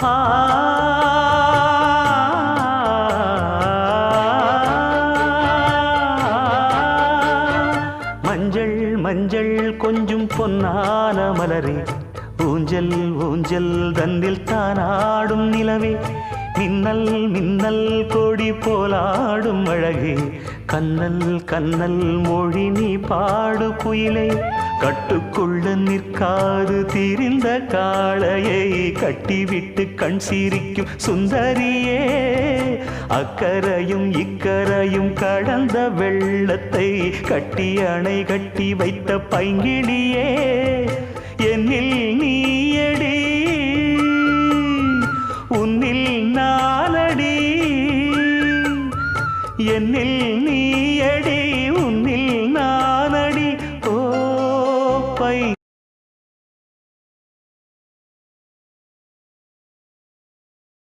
ஆ மஞ்சள் மஞ்சள் கொஞ்சம் பொன்னான மலரே ஊஞ்சல் ஊஞ்சல் தன்னில் தானாடும் நிலவே மின்னல் மின்னல் கொடி போலாடும் அழகே கண்ணல் கண்ணல் மொழி நீ பாடு குயிலே கட்டுக்குள்ள நிற்காது தீரிந்த காளையை கட்டிவிட்டு கண் சிரிக்கும் சுந்தரியே அக்கரையும் இக்கரையும் கடந்த வெள்ளத்தை கட்டி அணை கட்டி வைத்த பைங்கிளியே